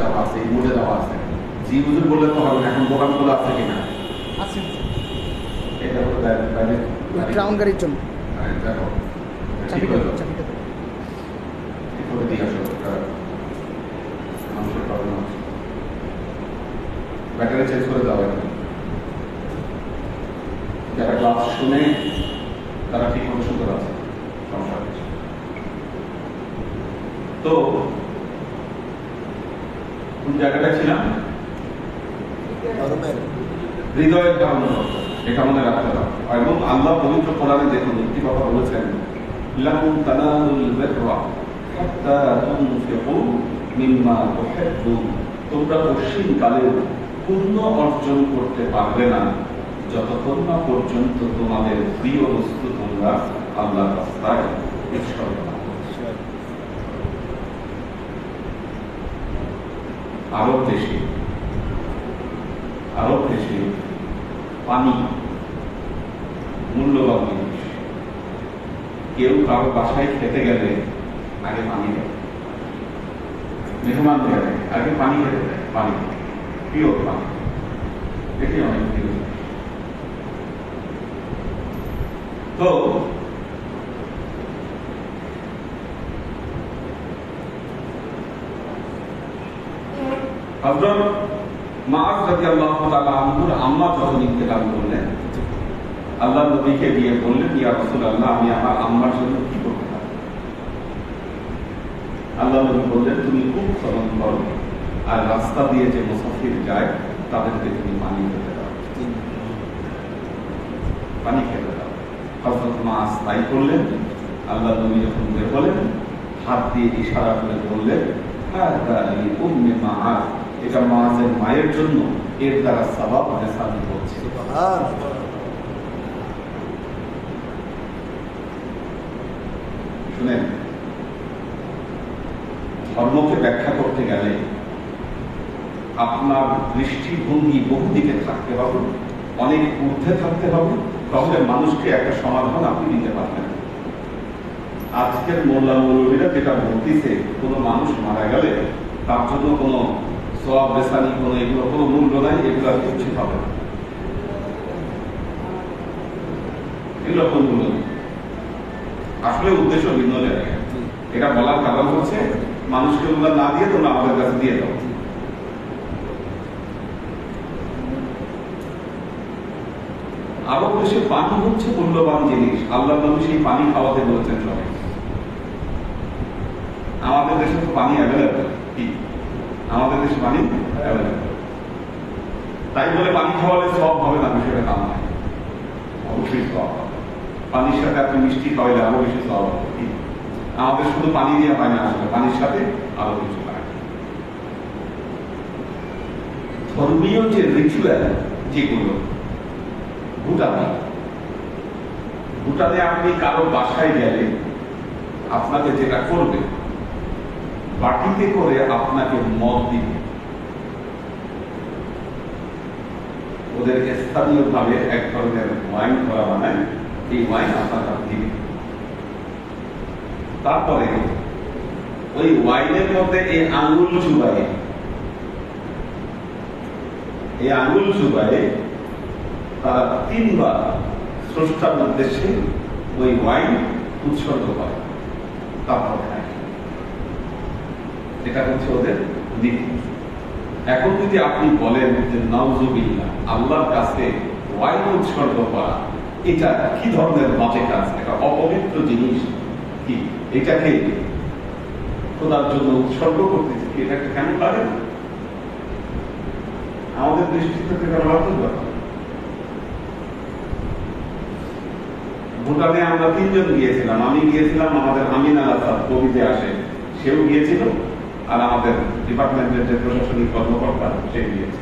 দেওয়া আছে, এই বোর্ডে দেওয়া আছে। জি হুজুর বললে তো হবে না, এখন দোকানগুলো আছে কিনা? আছে। এটা হলো বাইরে ক্রাউন গাড়ির জন্য। হ্যাঁ, দেখো চাবিটা করে দিয়ে আসো, মানুষের প্রবলেম আছে, ব্যাটারি চেঞ্জ করে দেওয়া হয়। যারা ক্লাস শুনে তারা ঠিক মতো শুনতে পাচ্ছে, সমস্যা হচ্ছে। তো কোন জায়গাটা ছিলাম? হৃদয়ের ধারণ, এটা মনে রাখতে হবে। এবং আল্লাহ পবিত্র কোরআনে দেখুন একটি কথা বলেছেন, লাকুম তানালুল বিররা হাত্তা তুনফিকু মিম্মা তুহিব্বুন, তোমরা পশ্চিমকালেও পূর্ণ অর্জন করতে পারবে না যতক্ষণ না পর্যন্ত তোমাদের প্রিয় বস্তু তোমরা আল্লাহর রাস্তায় উৎসর্গ না করো। আরব দেশে পানি মূল্যবান জিনিস। কেউ কারো বাসায় খেতে গেলে আগে পানি দেয়, মেহমান দেয় আগে পানি খেতে দেয়, পানি প্রিয় পানি, এটি অনেক প্রিয়। তো হযরত মুআয রাদিয়াল্লাহু তাআলা আনহুর আম্মা যখন ইন্তেকাল করলেন, আল্লাহর নবীকে গিয়ে বললেন, ইয়া রাসূলুল্লাহ, আমি আমার আম্মার জন্য কি করতে পারি? আল্লাহ নবী বললেন, তুমি খুব স্মরণ করো, আর রাস্তা দিয়ে যে মুসাফির যায় তাদেরকে তুমি পানি খেতে দাও, পানি খেতে দাও। হযরত মুআয তাই করলেন। আল্লাহ নবী যখন বের হলেন, হাত দিয়ে ইশারা করে বললেন, হাদা লি উম্মি মুআয, এটা মুআযের মায়ের জন্য, এর দ্বারা সওয়াব হাসান হচ্ছে। শুনেন, ধর্মকে ব্যাখ্যা করতে গেলে আপনার দৃষ্টিভঙ্গি বহুদিকে থাকতে হবে, অনেক ঊর্ধ্বে থাকতে হবে, তাহলে মানুষকে একটা সমাধান আপনি দিতে পারবেন। আজকের মোল্লা মৌলবীরা যেটা বলতেছে, কোনো মানুষ মারা গেলে তার জন্য কোনো সওয়াব বেসানি, কোনো এগুলো কোনো মূল্য নাই, এগুলো উচিত হবে না, এগুলো কোন মূল্য নেই। আসলে উদ্দেশ্য ভিন্ন জায়গায়। এটা বলার কারণ হচ্ছে মানুষকে ওগুলো না দিয়ে তোমরা আমাদের কাছে দিয়ে দাও। আরব দেশে পানি হচ্ছে মূল্যবান জিনিস। আল্লাহ নবী সেই পানি খাওয়াতে বলেছেন সবাই। আমাদের দেশে তো পানি অ্যাভেলেবল, কি আমাদের দেশে পানি অ্যাভেলেবল, তাই বলে পানি খাওয়ালে সব হবে না, বিষয়টা কাম হয়, অবশ্যই সব হবে। পানির সাথে আপনি মিষ্টি খাওয়াইলে আরো বেশি সব হবে। আমাদের শুধু পানি দিয়ে হয় না, আসলে পানির সাথে আরো কিছু হয়। ধর্মীয় যে রিচুয়াল যেগুলো, ভুটানে আপনি কারো বাসায় গেলে আপনাকে যেটা করবে, বাটিতে করে আপনাকে মদ দিবে। ওদের স্থানীয় ভাবে এক ধরনের ওয়াইন করা বানায়, এই ওয়াইন আপনার দিবে। তারপরে ওই ওয়াইনের মধ্যে এই আঙ্গুল চুবায়ে তারা 3 বার স্রষ্টার উদ্দেশ্যে ওই ওয়াইন উৎসর্গ করে, তারপর খায়। এটা হচ্ছে ওদের নীতি। এখন যদি আপনি বলেন যে নাউজুবিল্লাহ, আল্লাহর কাছে ওয়াইন উৎসর্গ করা এটা কি ধরনের বাজে কাজ, এটা অপবিত্র জিনিস, কি এটাকে খোদার জন্য উৎসর্গ করতেছে, কি এটা কেন পারে? আমাদের দৃষ্টিতে ভুটানে আমরা 3 জন গিয়েছিলাম। আমি গিয়েছিলাম, আমাদের আমিন আল আসাদ কবিতে আসে, সেও গিয়েছিল, আর আমাদের ডিপার্টমেন্টের যে প্রশাসনিক কর্মকর্তা সে গিয়েছে,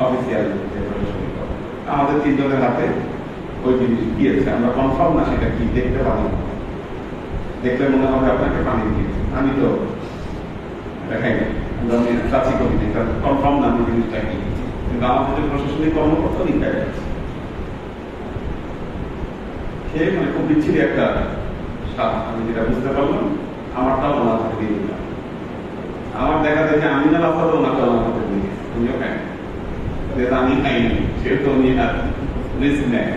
অফিসিয়াল যে প্রশাসনিক কর্মকর্তা। আমাদের 3 জনের হাতে ওই জিনিস গিয়েছে, আমরা কনফার্ম না সেটা কি, দেখতে পারি, দেখলে মনে হবে আপনাকে পানি দিয়েছে। আমি তো দেখাই না, আমি চাচি করি, এটা কনফার্ম না আমি জিনিসটা কি, কিন্তু আমাদের যে প্রশাসনিক কর্মকর্তা নিতে গেছে, সে মানে খুব বিচ্ছিরি একটা স্বাদ। আমি যেটা বুঝতে পারলাম, আমারটাও ওনার হাতে দিয়ে দিলাম। উনিও খায় যেটা আমি খাইনি সেহেতু উনি রিস্ক নেয়।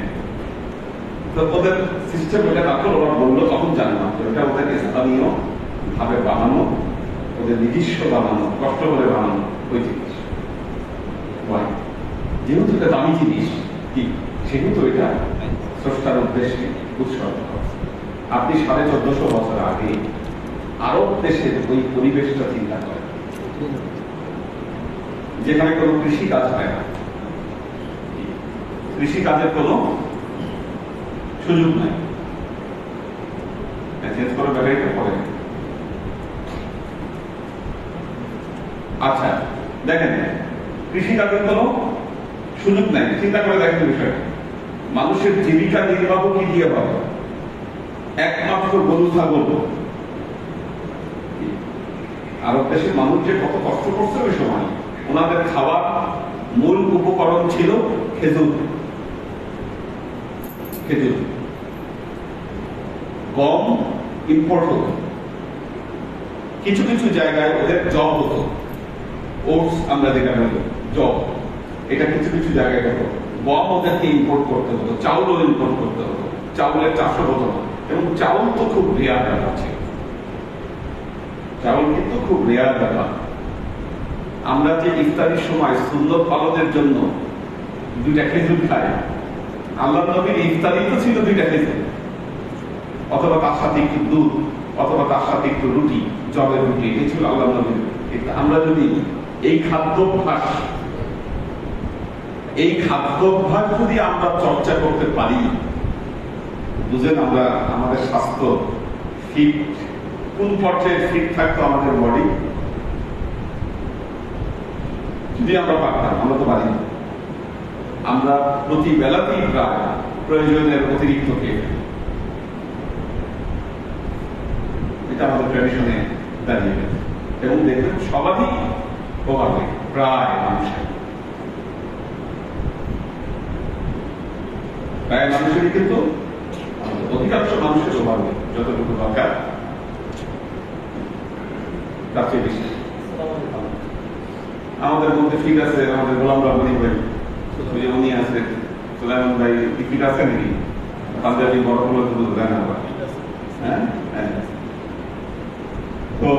তো ওদের সিস্টেম ওটা তারপর ওরা বললো তখন জানলাম যে ওটা ওদের স্থানীয় ভাবে বানানো, ওদের নিজস্ব বানানো, কষ্ট করে বানানো ওই জিনিস। যেহেতু এটা দামি জিনিস কি সেহেতু এটা স্রষ্টার উদ্দেশ্যে উৎসর্গ। আপনি 1450 বছর আগে আরব দেশের ওই পরিবেশটা চিন্তা করেন, যেখানে কোনো কৃষি কাজ হয় না, কৃষি কাজের কোনো সুযোগ নাই। চেঞ্জ করে ব্যাপারটা পড়ে। আচ্ছা দেখেন, কৃষি কাজের কোনো সুযোগ নাই, চিন্তা করে দেখেন বিষয়টা। মানুষের জীবিকা নির্বাহ কি দিয়ে হবে? একমাত্র গরু ছাগল। আরব দেশের মানুষ যে কত কষ্ট করছে ওই সময়, ওনাদের খাবার মূল উপকরণ ছিল খেজুর। খেজুর, গম ইম্পোর্ট হতো, কিছু কিছু জায়গায় ওদের জব হতো, ওটস আমরা যেটা বলি জব, এটা কিছু কিছু জায়গায় হতো। গম ওদেরকে ইম্পোর্ট করতে হতো, চাউলও ইম্পোর্ট করতে হতো, চাউলের চাষও হতো না। এবং চাউল তো খুব রেয়ার ব্যাপার ছিল, চাউল কিন্তু খুব রেয়ার ব্যাপার। আমরা যে ইফতারির সময় সুন্নত পালনের জন্য 2টা খেজুর খাই, আল্লাহ নবীর ইফতারি তো ছিল 2টা খেজুর, অথবা তার সাথে একটু দুধ, অথবা তার সাথে একটু রুটি, জবের রুটি, এই ছিল আল্লাহ নবীর। আমরা যদি এই খাদ্যাভ্যাস যদি আমরা চর্চা করতে পারি, বুঝেন আমরা আমাদের স্বাস্থ্য ফিট, কোন পর্যায়ে ফিট থাকতো আমাদের বডি যদি আমরা পারতাম। আমরা তো পারি না, আমরা প্রতি বেলাতেই প্রায় প্রয়োজনের অতিরিক্ত খেয়ে ফেলি। এটা আমাদের ট্র্যাডিশনে দাঁড়িয়ে গেছে। এবং দেখবেন সবারই ওভারওয়েট, প্রায় মানুষেরই কিন্তু অধিকাংশ মানুষের ওভারওয়েট, যতটুকু দরকার তার চেয়ে বেশি। আমাদের মধ্যে ফিট আছে আমাদের গোলাম রহমানি ভাই, উনি আছে, সুলাইমান ভাই ফিট আছে নাকি? পাঞ্জাবি বড় গুলো তো দেয় না। হ্যাঁ, তো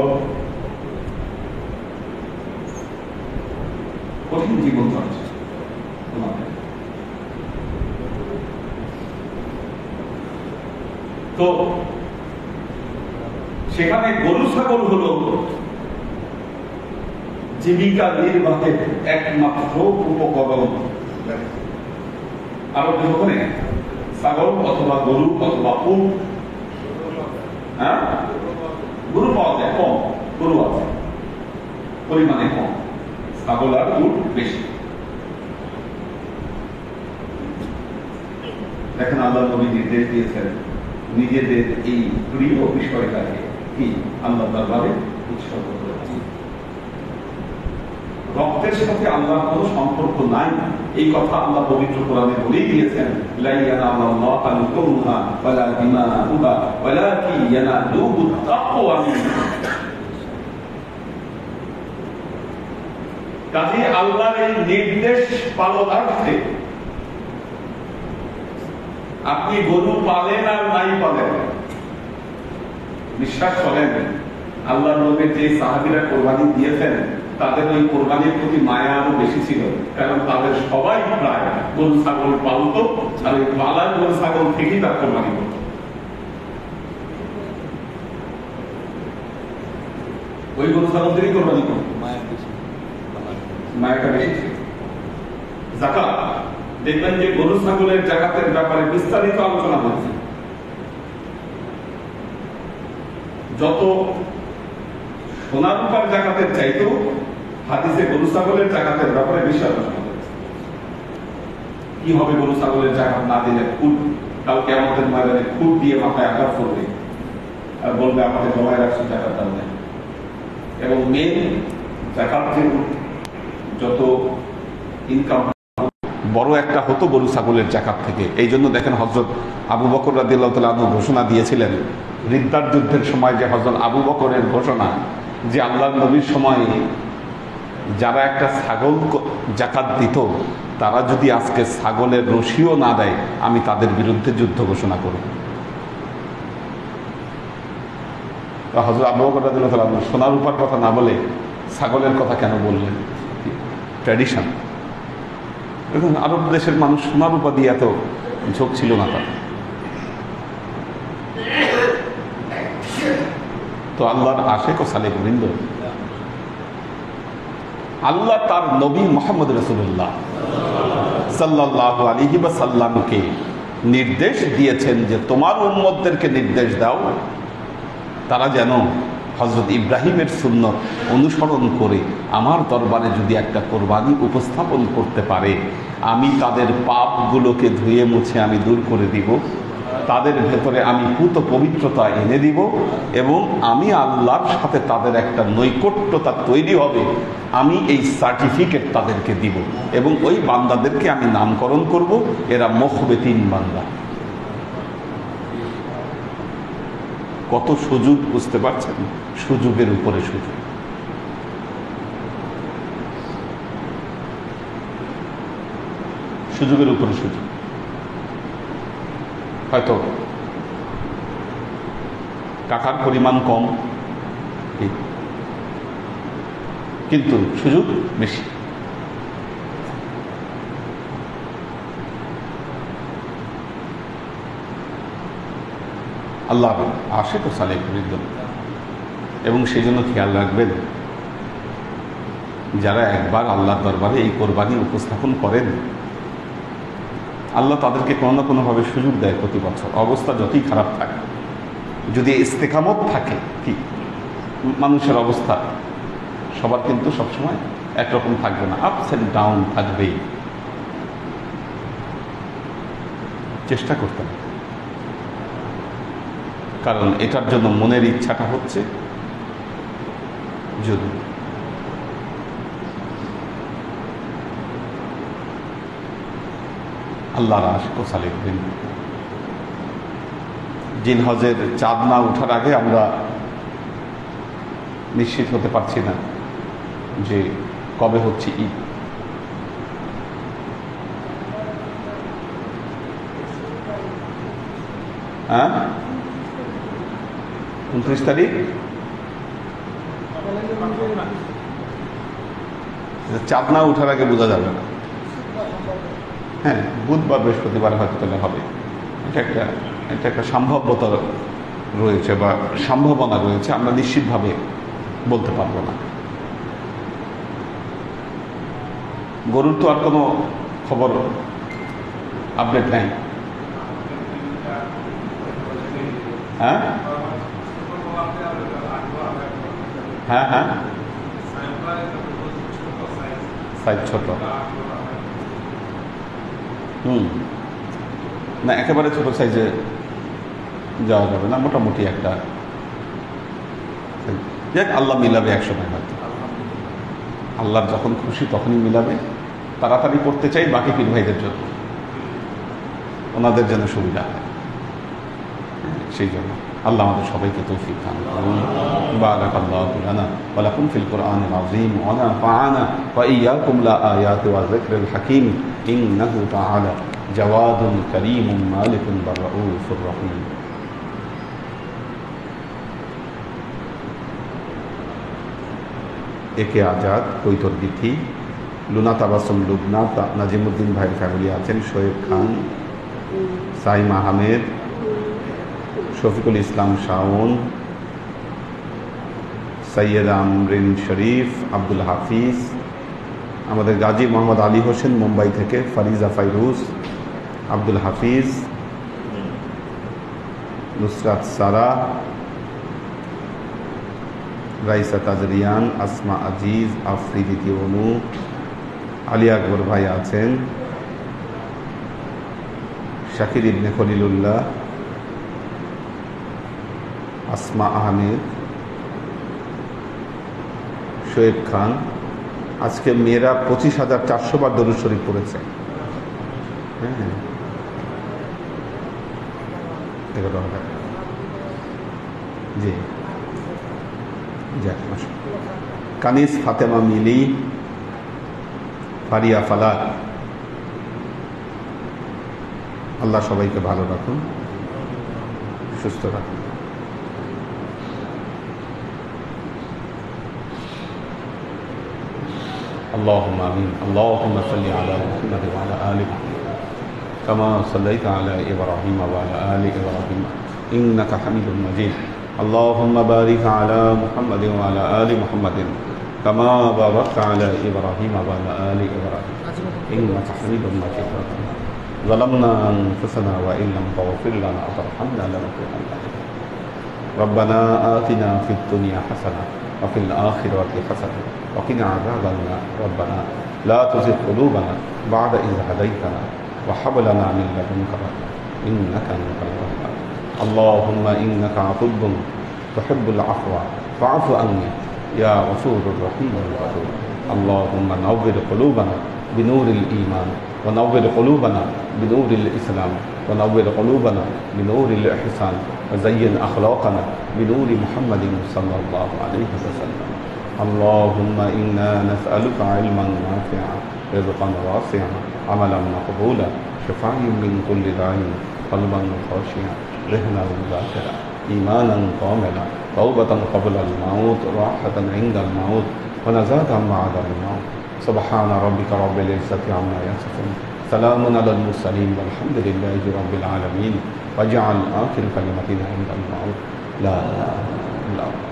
কঠিন জীবন চলছে তোমাদের। তো সেখানে গরু ছাগল হলো জীবিকা নির্বাহের একমাত্র উপকরণ। আরো ওখানে ছাগল অথবা গরু অথবা উট, হ্যাঁ গরু পাওয়া যায় কম, গরু আছে পরিমাণে কম, ছাগল আর উট বেশি। দেখেন আল্লাহ নবী নির্দেশ দিয়েছেন নিজেদের এই প্রিয় বিষয়টাকে কি আল্লাহ দরবারে উৎসর্গ করেছেন। রক্তের সাথে আল্লাহর কোনো সম্পর্ক নাই, এই কথা আল্লাহ পবিত্র কোরআনে বলেই দিয়েছেন, লা ইয়ানালুল্লাহু আল-কুরহা ওয়ালা দিমাউহা ওয়ালাকিন ইয়ানালুহু তাকওয়া মিনকুম। কাজে আল্লাহর এই নির্দেশ পালনার্থে আপনি গরু পালেন আর নাই পালেন, বিশ্বাস করেন আল্লাহর নবীর যে সাহাবীরা কোরবানি দিয়েছেন তাদের ওই কোরবানির প্রতি মায়া আরো বেশি ছিল, কারণ তাদের সবাই প্রায় গরু ছাগল পালত আর ওই পালার গরু ছাগল থেকেই তার কোরবানি করত। ওই গরু ছাগল থেকেই কোরবানি করত, মায়াটা বেশি ছিল। যাকাত দেখবেন যে গরু ছাগলের যাকাতের ব্যাপারে বিস্তারিত আলোচনা হয়েছে। যত সোনা রূপার যাকাতের চাইতেও হাদিসে গরু ছাগলের যাকাতের ব্যাপারে বেশি আলোচনা হয়েছে। কি হবে গরু ছাগলের যাকাত না দিলে? খুদ কালকে আমাদের ময়দানে খুদ দিয়ে মাথায় আঘাত করবে আর বলবে আমাদের জমায় রাখছি যাকাত দাও নেই। এবং মেন যাকাত যত ইনকাম বড় একটা হতো গরু ছাগলের যাকাত থেকে। এই জন্য দেখেন হযরত আবু বকর রাদিয়াল্লাহু তাআলা আনহু ঘোষণা দিয়েছিলেন রিদ্দার যুদ্ধের সময়, যে হযরত আবু বকরের ঘোষণা যে আল্লাহর নবীর সময় যারা একটা ছাগল জাকাত দিত, তারা যদি আজকে ছাগলের রশিও না দেয়, আমি তাদের বিরুদ্ধে যুদ্ধ ঘোষণা করব। হযরত আবু বকর রাদিয়াল্লাহু আনহু সোনার রূপার কথা না বলে ছাগলের কথা কেন বললেন? ট্র্যাডিশন। এখন আরব দেশের মানুষ সোনার রূপা দিয়ে এত ঝোঁক ছিল না তার। তো আল্লাহর আশেক ও সালেক বৃন্দ, আল্লাহ তার নবী মুহাম্মদ রাসূলুল্লাহ সাল্লাল্লাহু আলাইহি ওয়াসাল্লামকে নির্দেশ দিয়েছেন যে তোমার উম্মতদেরকে নির্দেশ দাও তারা যেন হযরত ইব্রাহিমের সুন্নত অনুসরণ করে আমার দরবারে যদি একটা কোরবানি উপস্থাপন করতে পারে, আমি তাদের পাপগুলোকে ধুয়ে মুছে আমি দূর করে দিব, তাদের ভেতরে আমি পূত পবিত্রতা এনে দিব, এবং আমি আল্লাহর সাথে তাদের একটা নৈকট্যতা তৈরি হবে। আমি এই সার্টিফিকেট তাদেরকে দিব এবং ওই বান্দাদেরকে আমি নামকরণ করব, এরা মুখবেতিন বান্দা। কত সুযোগ, বুঝতে পারছেন? সুযোগের উপরে সুযোগ। সুযোগের উপরে সুযোগ। হয়তো টাকার পরিমাণ কম, কিন্তু সুযোগ বেশি। আল্লাহ আশেক ও সালেক বৃন্দ, এবং সেই জন্য খেয়াল রাখবেন, যারা একবার আল্লাহর দরবারে এই কোরবানি উপস্থাপন করেন, আল্লাহ তাদেরকে কোনো না কোনোভাবে সুযোগ দেয় প্রতি বছর। অবস্থা যতই খারাপ থাকে, যদি ইস্তেকামত থাকে, কি মানুষের অবস্থা সবার কিন্তু সবসময় একরকম থাকবে না, আপস অ্যান্ড ডাউন থাকবেই। চেষ্টা করতে হবে, কারণ এটার জন্য মনের ইচ্ছাটা হচ্ছে জরুরি। আল্লাহর আশিক ও সালেক বৃন্দ, জিলহজের চাঁদ না ওঠার আগে আমরা নিশ্চিত হতে পারছি না যে কবে হচ্ছে ঈদ। হ্যাঁ, 29 তারিখ। চাঁদ না ওঠার আগে বোঝা যাবে না। হ্যাঁ, বুধবার বৃহস্পতিবার হয়তো তাহলে হবে। এটা একটা সম্ভাব্যতা রয়েছে বা সম্ভাবনা রয়েছে, আমরা নিশ্চিতভাবে বলতে পারবো না। গরুর তো আর কোনো খবর আপডেট নাই। হ্যাঁ হ্যাঁ হ্যাঁ, সাইজ ছোট। না, একেবারে ছোট সাইজে যাওয়া যাবে না, মোটামুটি একটা। দেখ, আল্লাহ মিলাবে একসময়, হয়তো আল্লাহর যখন খুশি তখনই মিলাবে। তাড়াতাড়ি করতে চাই বাকি পীর ভাইদের জন্য, ওনাদের জন্য সুবিধা হয়, সেই জন্য আল্লাহ আমাদের সবাইকে তৌফিক দান করুন। বারাকাল্লাহু লানা ওয়া লাকুম ফিল কুরআনিল আযীম ওয়া নাফা'না ওয়া ইয়্যাকুম লা আয়াতি ওয়া যিকরিল হাকীম ইন্নাহু তাআলা জাওয়াদুন কারীমুন মালিকুন রাউফুর রহিম। একে আজাদ, কৈতর বিথি, লুনা তাবাসুম লুবনা, নাজিমুদ্দিন ভাইয়ের ফ্যামিলি আছেন, শোয়েব খান, সাইম আহমেদ, শফিকুল ইসলাম শাওন, সৈয়দ আমরিন শরীফ, আব্দুল হাফিজ, আমাদের গাজী মোহাম্মদ আলী হোসেন মুম্বাই থেকে, ফারিজা ফাইরুজ, আব্দুল হাফিজ, নুসরাত সারা, রাইসা তাজরিয়ান, আসমা আজিজ, আফ্রিদি অনু, আলী আকবর ভাই আছেন, শাকির ইবনে খলিলুল্লাহ, আসমা আহমেদ, শোয়েব খান। আজকে মেয়েরা 25,400 বার দরুদ শরীফ পড়েছে। হ্যাঁ, জি, যাক, কানিস ফাতেমা মিলি, ফারিয়া ফালাক, আল্লাহ সবাইকে ভালো রাখুন, সুস্থ রাখুন। اللهم آمين. اللهم صل على محمد وعلى آل محمد كما صليت على إبراهيم وعلى آل إبراهيم إنك حميد مجيد. اللهم بارك على محمد وعلى آل محمد كما باركت على إبراهيم وعلى آل إبراهيم إنك حميد مجيد. ظلمنا أنفسنا وإن لم تغفر لنا وترحمنا لنكونن ربنا آتنا في الدنيا حسنة وفي الآخرة حسنة وقنا عذاب النار. ربنا لا تزغ قلوبنا بعد إذ هديتنا وهب لنا من لدنك رحمة إنك أنت الوهاب. اللهم إنك عفو تحب العفو فاعف عني يا غفور رحيم الغفور. اللهم نور قلوبنا بنور الإيمان ونور قلوبنا بنور الإسلام ونور قلوبنا بنور الإحسان وزين أخلاقنا بنور محمد صلى الله عليه وسلم. اللهم إنا نسألك علما نافعا رزقا واسعا عملا مقبولا شفاء من كل داء قلبا خاشعا ذهنا ذاكرا إيمانا كاملا توبة قبل الموت راحة عند الموت ونزاة بعد الموت. سبحان ربك رب العزة عما يصفون سلام على المرسلين والحمد لله رب العالمين. واجعل آخر كلمتنا عند الموت لا إله إلا الله.